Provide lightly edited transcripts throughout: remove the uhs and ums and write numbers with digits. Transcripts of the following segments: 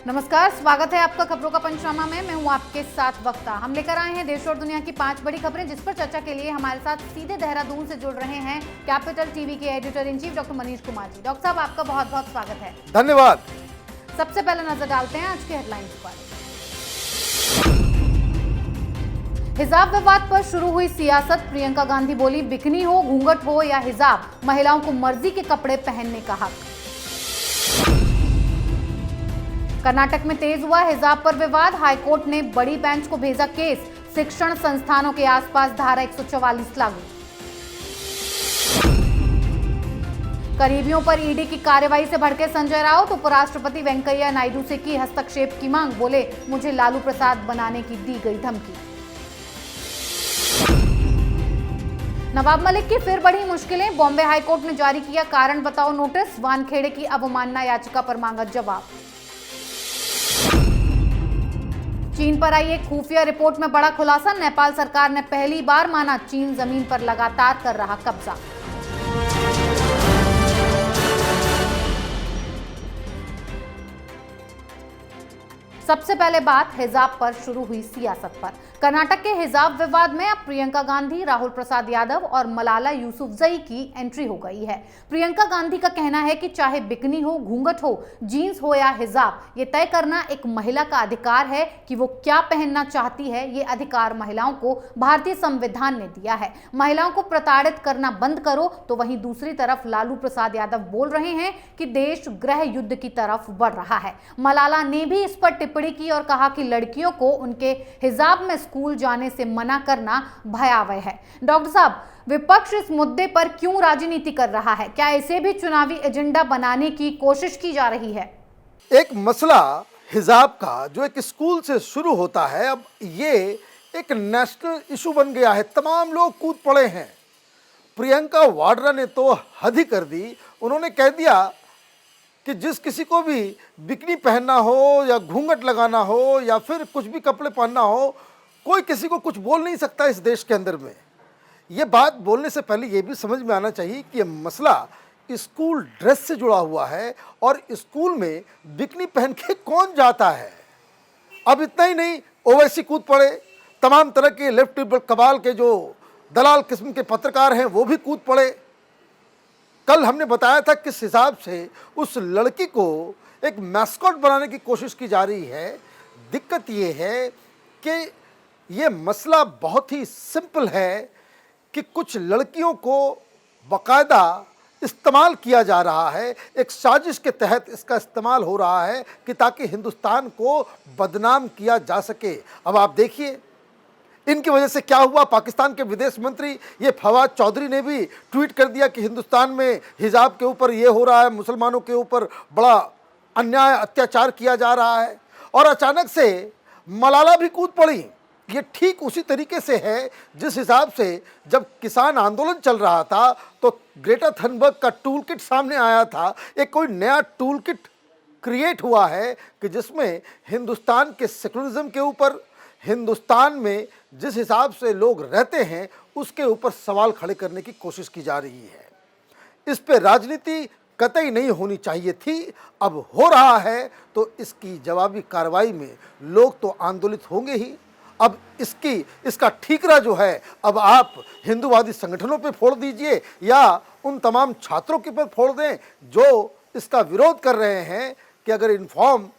नमस्कार, स्वागत है आपका खबरों का पंचनामा में। मैं हूं आपके साथ वक्ता। हम लेकर आए हैं देश और दुनिया की 5 बड़ी खबरें, जिस पर चर्चा के लिए हमारे साथ सीधे देहरादून से जुड़ रहे हैं कैपिटल टीवी के editor in chief doctor Manish Kumar ji. Doctor साहब, आपका बहुत बहुत स्वागत है। धन्यवाद। सबसे पहले नजर डालते हैं आज की हेडलाइंस पर। हिजाब विवाद पर शुरू हुई सियासत। प्रियंका गांधी बोली, बिकनी हो, घूंघट हो या हिजाब, महिलाओं को मर्जी के कपड़े पहनने का हक। कर्नाटक में तेज हुआ हिजाब पर विवाद। हाईकोर्ट ने बड़ी बेंच को भेजा केस। शिक्षण संस्थानों के आसपास धारा 144 लागू। करीबियों पर ईडी की कार्रवाई से भड़के संजय राउत। उपराष्ट्रपति वेंकैया नायडू से की हस्तक्षेप की मांग। बोले, मुझे लालू प्रसाद बनाने की दी गई धमकी। नवाब मलिक की फिर बढ़ी मुश्किलें। बॉम्बे हाईकोर्ट ने जारी किया कारण बताओ नोटिस। वानखेड़े की अवमानना याचिका पर मांगा जवाब। चीन पर आई एक खुफिया रिपोर्ट में बड़ा खुलासा। नेपाल सरकार ने पहली बार माना चीन जमीन पर लगातार कर रहा कब्जा। सबसे पहले बात हिजाब पर शुरू हुई सियासत पर। कर्नाटक के हिजाब विवाद में अब प्रियंका गांधी, राहुल प्रसाद यादव और मलाला यूसुफजई की एंट्री हो गई है। प्रियंका गांधी का कहना है कि चाहे बिकनी हो, घूंघट हो, जीन्स हो या हिजाब, ये तय करना एक महिला का अधिकार है कि वो क्या पहनना चाहती है। ये अधिकार महिलाओं को भारतीय संविधान ने दिया है। महिलाओं को प्रताड़ित करना बंद करो। तो वहीं दूसरी तरफ लालू प्रसाद यादव बोल रहे हैं कि देश गृह युद्ध की तरफ बढ़ रहा है। मलाला ने भी इस पर टिप्पणी की और कहा कि लड़कियों को उनके हिजाब में स्कूल जाने से मना करना भयावह है। डॉक्टर साहब, विपक्ष इस मुद्दे पर क्यों राजनीति कर रहा है? क्या इसे भी चुनावी एजेंडा बनाने की कोशिश की जा रही है? एक मसला हिजाब का जो एक स्कूल से शुरू होता है, अब ये एक नेशनल इशू बन गया है। तमाम लोग कूद पड़े हैं। प्रियंका वाड्रा ने तो हद ही कर दी। उन्होंने कह दिया कि जिस किसी को भी बिकनी पहनना हो या घूंघट लगाना हो या फिर कुछ भी कपड़े पहनना हो, कोई किसी को कुछ बोल नहीं सकता इस देश के अंदर में। ये बात बोलने से पहले ये भी समझ में आना चाहिए कि ये मसला स्कूल ड्रेस से जुड़ा हुआ है और स्कूल में बिकनी पहन के कौन जाता है। अब इतना ही नहीं, ओवैसी कूद पड़े। तमाम तरह के लेफ्ट कबाल के जो दलाल किस्म के पत्रकार हैं वो भी कूद पड़े। कल हमने बताया था किस हिसाब से उस लड़की को एक मैस्कॉट बनाने की कोशिश की जा रही है। दिक्कत ये है कि ये मसला बहुत ही सिंपल है कि कुछ लड़कियों को बाकायदा इस्तेमाल किया जा रहा है। एक साजिश के तहत इसका इस्तेमाल हो रहा है कि ताकि हिंदुस्तान को बदनाम किया जा सके। अब आप देखिए इनकी वजह से क्या हुआ। पाकिस्तान के विदेश मंत्री ये फवाद चौधरी ने भी ट्वीट कर दिया कि हिंदुस्तान में हिजाब के ऊपर ये हो रहा है, मुसलमानों के ऊपर बड़ा अन्याय अत्याचार किया जा रहा है। और अचानक से मलाला भी कूद पड़ी। ये ठीक उसी तरीके से है जिस हिसाब से जब किसान आंदोलन चल रहा था तो ग्रेटा थनबर्ग का टूल किट सामने आया था। एक कोई नया टूल किट क्रिएट हुआ है कि जिसमें हिंदुस्तान के सेकुलरिज्म के ऊपर, हिंदुस्तान में जिस हिसाब से लोग रहते हैं उसके ऊपर सवाल खड़े करने की कोशिश की जा रही है। इस पे राजनीति कतई नहीं होनी चाहिए थी। अब हो रहा है तो इसकी जवाबी कार्रवाई में लोग तो आंदोलित होंगे ही। अब इसका ठीकरा जो है अब आप हिंदूवादी संगठनों पे फोड़ दीजिए या उन तमाम छात्रों के ऊपर फोड़ दें जो इसका विरोध कर रहे हैं कि अगर यूनिफॉर्म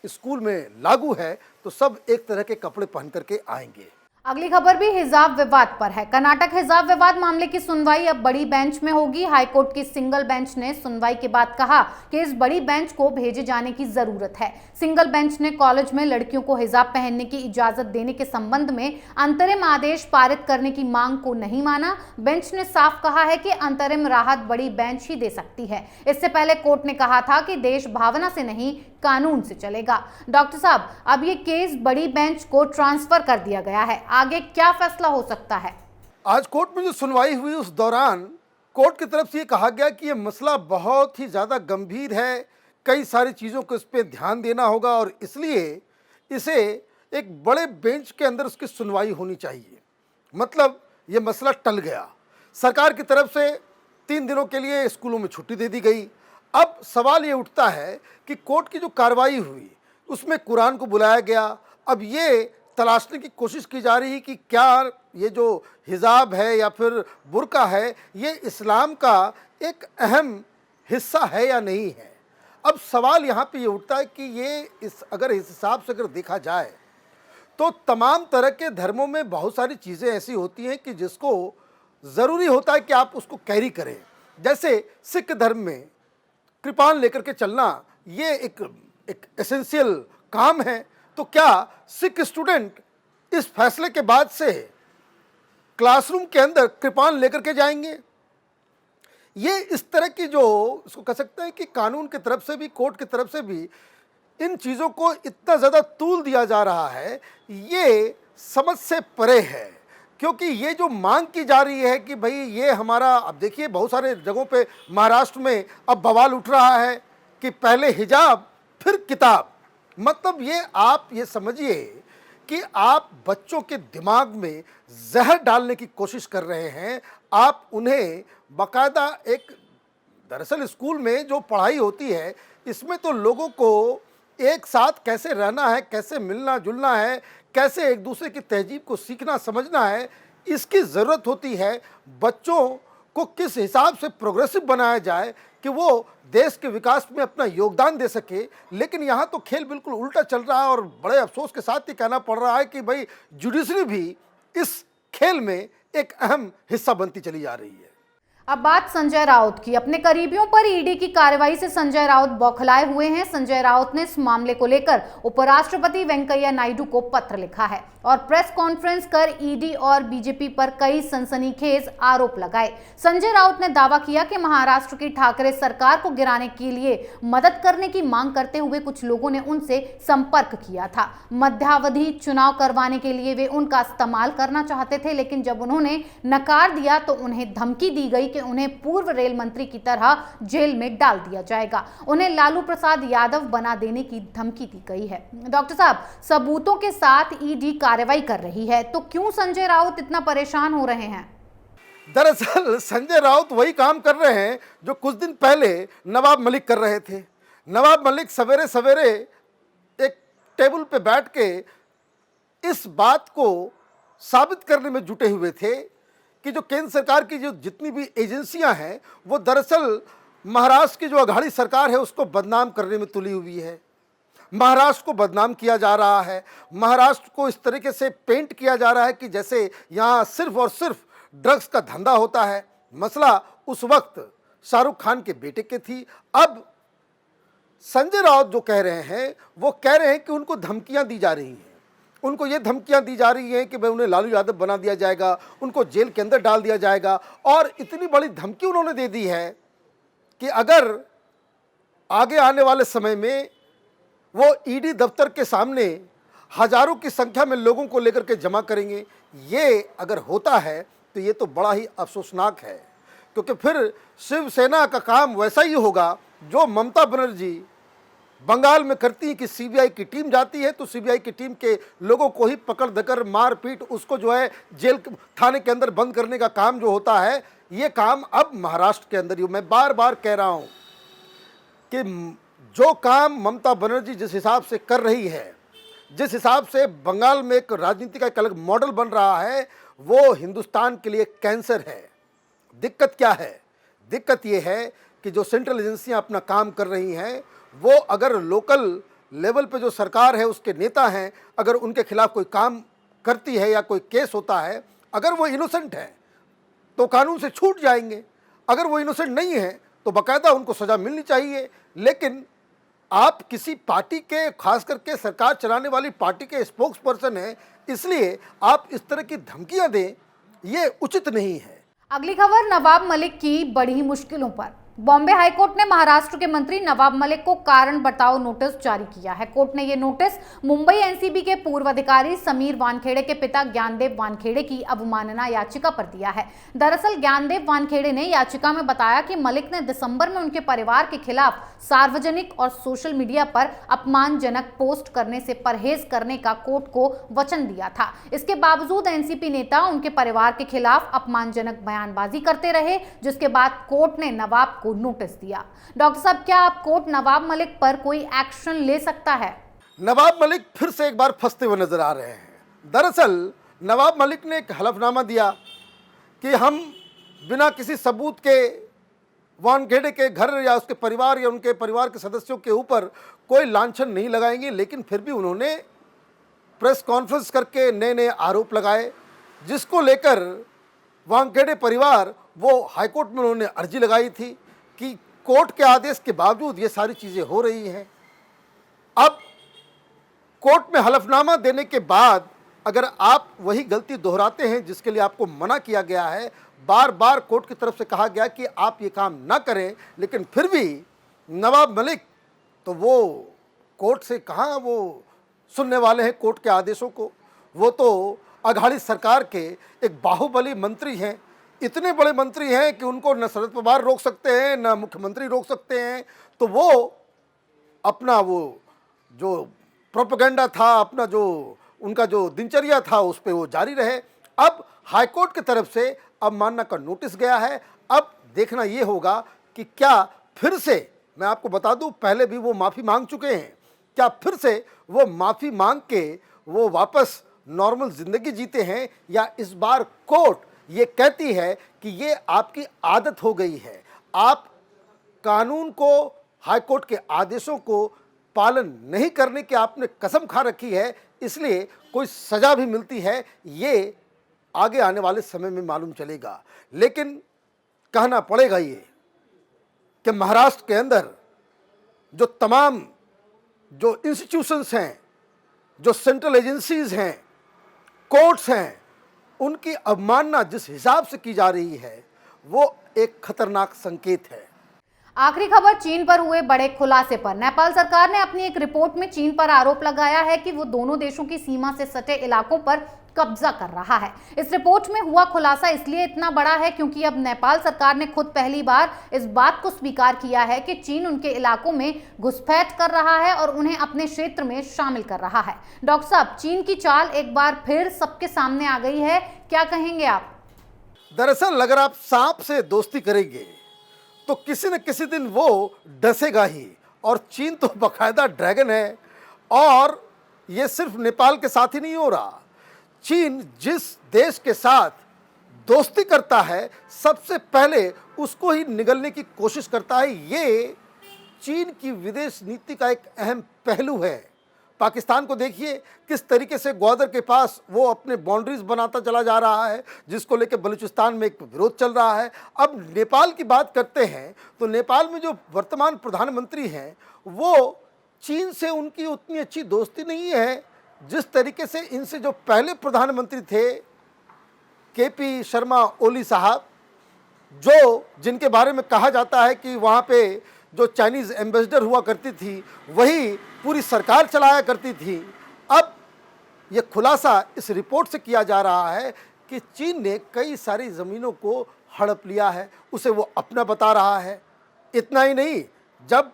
स्कूल में लागू है तो सब एक तरह के कपड़े पहन करके आएंगे। अगली खबर भी हिजाब विवाद पर है। कर्नाटक हिजाब विवाद मामले की सुनवाई अब बड़ी बेंच में होगी। हाईकोर्ट की सिंगल बेंच ने सुनवाई के बाद कहा कि इस बड़ी बेंच को भेजे जाने की जरूरत है। सिंगल बेंच ने कॉलेज में लड़कियों को हिजाब पहनने की इजाजत देने के संबंध में अंतरिम आदेश पारित करने की मांग को नहीं माना। बेंच ने साफ कहा है कि अंतरिम राहत बड़ी बेंच ही दे सकती है। इससे पहले कोर्ट ने कहा था कि देश भावना से नहीं, कानून से चलेगा। डॉक्टर साहब, अब ये केस बड़ी बेंच को ट्रांसफर कर दिया गया है। आगे क्या फैसला हो सकता है? आज कोर्ट में जो सुनवाई हुई उस दौरान कोर्ट की तरफ से ये कहा गया कि ये मसला बहुत ही ज़्यादा गंभीर है, कई सारी चीज़ों को इस पर ध्यान देना होगा और इसलिए इसे एक बड़े बेंच के अंदर उसकी सुनवाई होनी चाहिए। मतलब ये मसला टल गया। सरकार की तरफ से 3 दिनों के लिए स्कूलों में छुट्टी दे दी गई। अब सवाल ये उठता है कि कोर्ट की जो कार्रवाई हुई, उसमें कुरान को बुलाया गया। अब ये तलाशने की कोशिश की जा रही है कि क्या ये जो हिजाब है या फिर बुर्का है ये इस्लाम का एक अहम हिस्सा है या नहीं है। अब सवाल यहाँ पे ये उठता है कि ये अगर इस हिसाब से अगर देखा जाए तो तमाम तरह के धर्मों में बहुत सारी चीज़ें ऐसी होती हैं कि जिसको ज़रूरी होता है कि आप उसको कैरी करें। जैसे सिख धर्म में कृपान लेकर के चलना ये एक एसेंशियल काम है। तो क्या सिख स्टूडेंट इस फैसले के बाद से क्लासरूम के अंदर कृपान लेकर के जाएंगे? ये इस तरह की जो इसको कह सकते हैं कि कानून की तरफ से भी कोर्ट की तरफ से भी इन चीज़ों को इतना ज़्यादा तूल दिया जा रहा है, ये समझ से परे है। क्योंकि ये जो मांग की जा रही है कि भाई ये हमारा, अब देखिए बहुत सारे जगहों पे महाराष्ट्र में अब बवाल उठ रहा है कि पहले हिजाब फिर किताब। मतलब ये आप ये समझिए कि आप बच्चों के दिमाग में जहर डालने की कोशिश कर रहे हैं। आप उन्हें बाकायदा दरअसल स्कूल में जो पढ़ाई होती है इसमें तो लोगों को एक साथ कैसे रहना है, कैसे मिलना जुलना है, कैसे एक दूसरे की तहजीब को सीखना समझना है, इसकी ज़रूरत होती है। बच्चों को किस हिसाब से प्रोग्रेसिव बनाया जाए कि वो देश के विकास में अपना योगदान दे सके। लेकिन यहाँ तो खेल बिल्कुल उल्टा चल रहा है और बड़े अफसोस के साथ ये कहना पड़ रहा है कि भाई जुडिशरी भी इस खेल में एक अहम हिस्सा बनती चली जा रही है। अब बात संजय राउत की। अपने करीबियों पर ईडी की कार्रवाई से संजय राउत बौखलाए हुए हैं। संजय राउत ने इस मामले को लेकर उपराष्ट्रपति वेंकैया नायडू को पत्र लिखा है और प्रेस कॉन्फ्रेंस कर ईडी और बीजेपी पर कई सनसनीखेज आरोप लगाए। संजय राउत ने दावा किया कि महाराष्ट्र की ठाकरे सरकार को गिराने के लिए मदद करने की मांग करते हुए कुछ लोगों ने उनसे संपर्क किया था। मध्यावधि चुनाव करवाने के लिए वे उनका इस्तेमाल करना चाहते थे, लेकिन जब उन्होंने नकार दिया तो उन्हें धमकी दी गई कि उन्हें पूर्व रेल मंत्री की तरह जेल में डाल दिया जाएगा। उन्हें लालू प्रसाद यादव बना देने की धमकी दी गई है। डॉक्टर साहब, सबूतों के साथ ईडी कार्रवाई कर रही है, तो क्यों संजय राउत इतना परेशान हो रहे हैं? दरअसल संजय राउत वही काम कर रहे हैं जो कुछ दिन पहले नवाब मलिक कर रहे थे। नवाब मलिक सवेरे सवेरे एक टेबल पे बैठ के इस बात को साबित करने में जुटे हुए थे कि जो केंद्र सरकार की जो जितनी भी एजेंसियां हैं वो दरअसल महाराष्ट्र की जो अघाड़ी सरकार है उसको बदनाम करने में तुली हुई है। महाराष्ट्र को बदनाम किया जा रहा है, महाराष्ट्र को इस तरीके से पेंट किया जा रहा है कि जैसे यहाँ सिर्फ और सिर्फ ड्रग्स का धंधा होता है। मसला उस वक्त शाहरुख खान के बेटे के थी। अब संजय राउत जो कह रहे हैं वो कह रहे हैं कि उनको धमकियां दी जा रही हैं। उनको ये धमकियां दी जा रही हैं कि भाई उन्हें लालू यादव बना दिया जाएगा, उनको जेल के अंदर डाल दिया जाएगा। और इतनी बड़ी धमकी उन्होंने दे दी है कि अगर आगे आने वाले समय में वो ईडी दफ्तर के सामने हजारों की संख्या में लोगों को लेकर के जमा करेंगे। ये अगर होता है तो ये तो बड़ा ही अफसोसनाक है, क्योंकि फिर शिवसेना का काम वैसा ही होगा जो ममता बनर्जी बंगाल में करती है कि सीबीआई की टीम जाती है तो सीबीआई की टीम के लोगों को ही पकड़ धकर मार पीट उसको जो है जेल थाने के अंदर बंद करने का काम जो होता है, ये काम अब महाराष्ट्र के अंदर ही। मैं बार बार कह रहा हूँ कि जो काम ममता बनर्जी जिस हिसाब से कर रही है, जिस हिसाब से बंगाल में एक राजनीति का एक अलग मॉडल बन रहा है, वो हिंदुस्तान के लिए कैंसर है। दिक्कत क्या है? दिक्कत ये है कि जो सेंट्रल एजेंसियां अपना काम कर रही हैं वो अगर लोकल लेवल पे जो सरकार है उसके नेता हैं, अगर उनके खिलाफ कोई काम करती है या कोई केस होता है, अगर वो इनोसेंट है तो कानून से छूट जाएंगे, अगर वो इनोसेंट नहीं है तो बाकायदा उनको सज़ा मिलनी चाहिए। लेकिन आप किसी पार्टी के, खास करके सरकार चलाने वाली पार्टी के स्पोक्स पर्सन हैं, इसलिए आप इस तरह की धमकियां दें, ये उचित नहीं है। अगली खबर नवाब मलिक की बड़ी मुश्किलों पर। बॉम्बे हाईकोर्ट ने महाराष्ट्र के मंत्री नवाब मलिक को कारण बताओ नोटिस जारी किया है। कोर्ट ने यह नोटिस मुंबई एनसीबी के पूर्व अधिकारी समीर वानखेड़े के पिता ज्ञानदेव वानखेड़े की अवमानना याचिका पर दिया है। दरअसल ज्ञानदेव वानखेड़े ने याचिका में बताया कि मलिक ने दिसंबर में उनके परिवार के खिलाफ सार्वजनिक और सोशल मीडिया पर अपमानजनक पोस्ट करने से परहेज करने का कोर्ट को वचन दिया था। इसके बावजूद एनसीपी नेता उनके परिवार के खिलाफ अपमानजनक बयानबाजी करते रहे, जिसके बाद कोर्ट ने नवाब को नोटिस दिया। डॉक्टर साहब, क्या आप कोर्ट नवाब मलिक पर कोई एक्शन ले सकता है? नवाब मलिक फिर से एक बार फंसते हुए नजर आ रहे हैं। दरअसल नवाब मलिक ने एक हलफनामा दिया कि हम बिना किसी सबूत के वानखेड़े के घर या उसके परिवार या उनके परिवार के सदस्यों के ऊपर कोई लांछन नहीं लगाएंगे, लेकिन फिर भी उन्होंने प्रेस कॉन्फ्रेंस करके नए नए आरोप लगाए, जिसको लेकर वानखेड़े परिवार वो हाईकोर्ट में उन्होंने अर्जी लगाई थी कि कोर्ट के आदेश के बावजूद ये सारी चीज़ें हो रही हैं। अब कोर्ट में हलफनामा देने के बाद अगर आप वही गलती दोहराते हैं जिसके लिए आपको मना किया गया है, बार बार कोर्ट की तरफ से कहा गया कि आप ये काम ना करें, लेकिन फिर भी नवाब मलिक तो वो कोर्ट से कहाँ वो सुनने वाले हैं कोर्ट के आदेशों को। वो तो अघाड़ी सरकार के एक बाहुबली मंत्री हैं, इतने बड़े मंत्री हैं कि उनको न शरद पवार रोक सकते हैं न मुख्यमंत्री रोक सकते हैं। तो वो अपना वो जो प्रोपेगेंडा था, अपना जो उनका जो दिनचर्या था उस पर वो जारी रहे। अब हाईकोर्ट की तरफ से अवमानना का नोटिस गया है। अब देखना ये होगा कि क्या फिर से, मैं आपको बता दूं पहले भी वो माफ़ी मांग चुके हैं, क्या फिर से वो माफ़ी मांग के वो वापस नॉर्मल ज़िंदगी जीते हैं, या इस बार कोर्ट ये कहती है कि ये आपकी आदत हो गई है, आप कानून को, हाईकोर्ट के आदेशों को पालन नहीं करने की आपने कसम खा रखी है, इसलिए कोई सज़ा भी मिलती है, ये आगे आने वाले समय में मालूम चलेगा। लेकिन कहना पड़ेगा ये कि महाराष्ट्र के अंदर जो तमाम जो इंस्टीट्यूशंस हैं, जो सेंट्रल एजेंसीज हैं, कोर्ट्स हैं, उनकी अवमानना जिस हिसाब से की जा रही है वो एक खतरनाक संकेत है। आखिरी खबर चीन पर हुए बड़े खुलासे पर। नेपाल सरकार ने अपनी एक रिपोर्ट में चीन पर आरोप लगाया है कि वो दोनों देशों की सीमा से सटे इलाकों पर कब्जा कर रहा है। इस रिपोर्ट में हुआ खुलासा इसलिए इतना बड़ा है क्योंकि अब नेपाल सरकार ने खुद पहली बार इस बात को स्वीकार किया है कि चीन उनके इलाकों में घुसपैठ कर रहा है और उन्हें अपने क्षेत्र में शामिल कर रहा है। डॉक्टर साहब, चीन की चाल एक बार फिर सबके सामने आ गई है, क्या कहेंगे आप? दरअसल अगर आप सांप से दोस्ती करेंगे तो किसी न किसी दिन वो डसेगा ही, और चीन तो बाकायदा ड्रैगन है। और ये सिर्फ नेपाल के साथ ही नहीं हो रहा, चीन जिस देश के साथ दोस्ती करता है सबसे पहले उसको ही निगलने की कोशिश करता है। ये चीन की विदेश नीति का एक अहम पहलू है। पाकिस्तान को देखिए किस तरीके से ग्वादर के पास वो अपने बाउंड्रीज बनाता चला जा रहा है, जिसको लेकर बलूचिस्तान में एक विरोध चल रहा है। अब नेपाल की बात करते हैं तो नेपाल में जो वर्तमान प्रधानमंत्री हैं वो चीन से उनकी उतनी अच्छी दोस्ती नहीं है जिस तरीके से इनसे जो पहले प्रधानमंत्री थे केपी शर्मा ओली साहब, जो जिनके बारे में कहा जाता है कि वहाँ पे जो चाइनीज़ एम्बेसडर हुआ करती थी वही पूरी सरकार चलाया करती थी। अब ये खुलासा इस रिपोर्ट से किया जा रहा है कि चीन ने कई सारी ज़मीनों को हड़प लिया है, उसे वो अपना बता रहा है। इतना ही नहीं, जब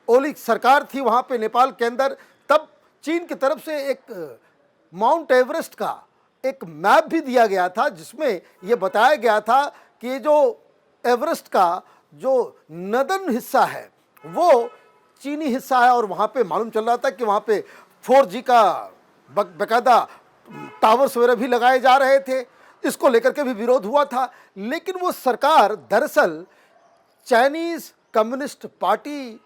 ओली सरकार थी वहाँ पे नेपाल के अंदर, तब चीन की तरफ से एक माउंट एवरेस्ट का एक मैप भी दिया गया था जिसमें ये बताया गया था कि जो एवरेस्ट का जो नदन हिस्सा है वो चीनी हिस्सा है, और वहाँ पे मालूम चल रहा था कि वहाँ पे 4G का बाकायदा टावर्स वगैरह भी लगाए जा रहे थे। इसको लेकर के भी विरोध हुआ था, लेकिन वो सरकार दरअसल चाइनीज़ कम्युनिस्ट पार्टी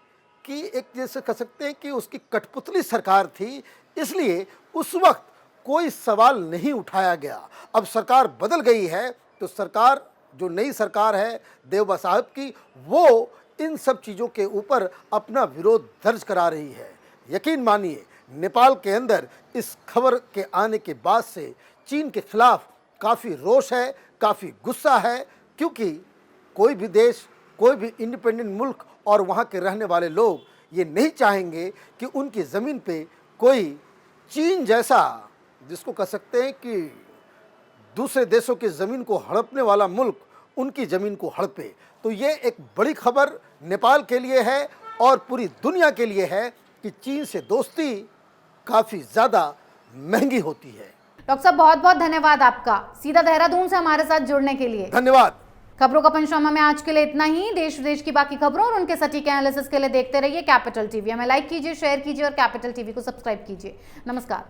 की एक, जैसे कह सकते हैं कि उसकी कठपुतली सरकार थी, इसलिए उस वक्त कोई सवाल नहीं उठाया गया। अब सरकार बदल गई है तो सरकार, जो नई सरकार है देवबा साहब की, वो इन सब चीज़ों के ऊपर अपना विरोध दर्ज करा रही है। यकीन मानिए नेपाल के अंदर इस खबर के आने के बाद से चीन के खिलाफ काफ़ी रोष है, काफ़ी गुस्सा है, क्योंकि कोई भी देश, कोई भी इंडिपेंडेंट मुल्क और वहाँ के रहने वाले लोग ये नहीं चाहेंगे कि उनकी ज़मीन पे कोई चीन जैसा, जिसको कह सकते हैं कि दूसरे देशों की ज़मीन को हड़पने वाला मुल्क उनकी ज़मीन को हड़पे। तो ये एक बड़ी खबर नेपाल के लिए है और पूरी दुनिया के लिए है कि चीन से दोस्ती काफ़ी ज़्यादा महंगी होती है। डॉक्टर साहब, बहुत बहुत धन्यवाद आपका, सीधा देहरादून से हमारे साथ जुड़ने के लिए। धन्यवाद। खबरों का पंचनामा में आज के लिए इतना ही। देश विदेश की बाकी खबरों और उनके सटीक एनालिसिस के लिए देखते रहिए कैपिटल टीवी। हमें लाइक कीजिए, शेयर कीजिए और कैपिटल टीवी को सब्सक्राइब कीजिए। नमस्कार।